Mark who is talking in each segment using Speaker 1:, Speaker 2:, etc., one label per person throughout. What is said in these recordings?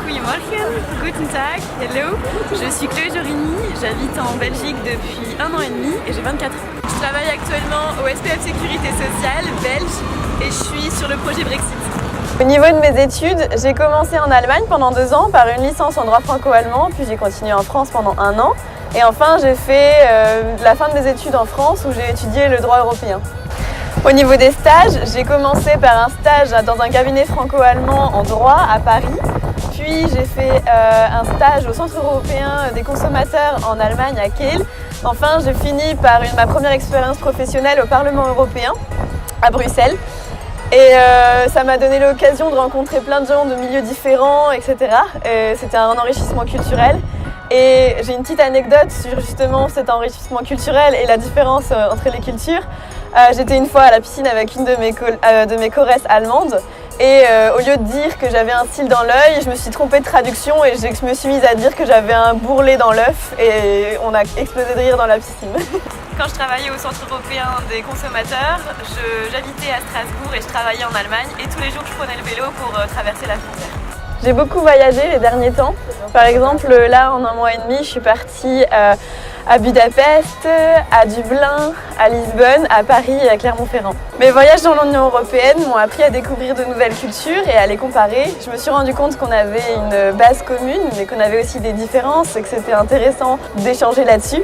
Speaker 1: Goedemorgen, guten Tag, hello. Je suis Chloé Jorini, j'habite en Belgique depuis 1 an et demi et j'ai 24 ans. Je travaille actuellement au SPF Sécurité Sociale belge et je suis sur le projet Brexit.
Speaker 2: Au niveau de mes études, j'ai commencé en Allemagne pendant 2 ans par une licence en droit franco-allemand, puis j'ai continué en France pendant 1 an. Et enfin, j'ai fait la fin de mes études en France où j'ai étudié le droit européen. Au niveau des stages, j'ai commencé par un stage dans un cabinet franco-allemand en droit à Paris. Puis j'ai fait un stage au Centre européen des consommateurs en Allemagne à Kehl. Enfin, j'ai fini par ma première expérience professionnelle au Parlement européen à Bruxelles. Et ça m'a donné l'occasion de rencontrer plein de gens de milieux différents, etc. C'était un enrichissement culturel. Et j'ai une petite anecdote sur justement cet enrichissement culturel et la différence entre les cultures. J'étais une fois à la piscine avec une de mes choresses allemandes et au lieu de dire que j'avais un cil dans l'œil, je me suis trompée de traduction et je me suis mise à dire que j'avais un bourrelet dans l'œuf et on a explosé de rire dans la piscine.
Speaker 1: Quand je travaillais au Centre européen des consommateurs, j'habitais à Strasbourg et je travaillais en Allemagne et tous les jours je prenais le vélo pour traverser la frontière.
Speaker 2: J'ai beaucoup voyagé les derniers temps. Par exemple, là, en 1 mois et demi, je suis partie à Budapest, à Dublin, à Lisbonne, à Paris et à Clermont-Ferrand. Mes voyages dans l'Union européenne m'ont appris à découvrir de nouvelles cultures et à les comparer. Je me suis rendu compte qu'on avait une base commune, mais qu'on avait aussi des différences et que c'était intéressant d'échanger là-dessus.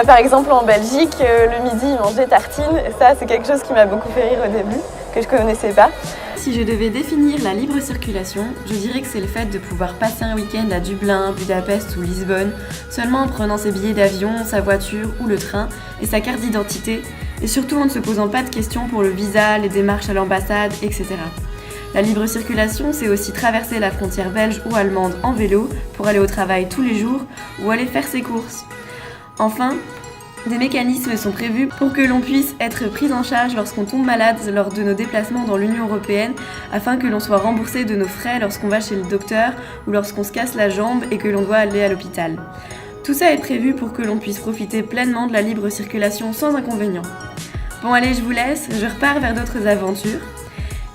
Speaker 2: Par exemple, en Belgique, le midi, ils mangent des tartines. Et ça, c'est quelque chose qui m'a beaucoup fait rire au début, que je ne connaissais pas.
Speaker 3: Si je devais définir la libre circulation, je dirais que c'est le fait de pouvoir passer un week-end à Dublin, Budapest ou Lisbonne, seulement en prenant ses billets d'avion, sa voiture ou le train et sa carte d'identité, et surtout en ne se posant pas de questions pour le visa, les démarches à l'ambassade, etc. La libre circulation, c'est aussi traverser la frontière belge ou allemande en vélo pour aller au travail tous les jours ou aller faire ses courses. Enfin, des mécanismes sont prévus pour que l'on puisse être pris en charge lorsqu'on tombe malade lors de nos déplacements dans l'Union européenne, afin que l'on soit remboursé de nos frais lorsqu'on va chez le docteur ou lorsqu'on se casse la jambe et que l'on doit aller à l'hôpital. Tout ça est prévu pour que l'on puisse profiter pleinement de la libre circulation sans inconvénient. Bon allez, je vous laisse, je repars vers d'autres aventures.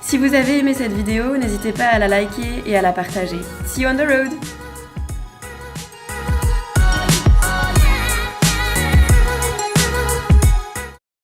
Speaker 3: Si vous avez aimé cette vidéo, n'hésitez pas à la liker et à la partager. See you on the road!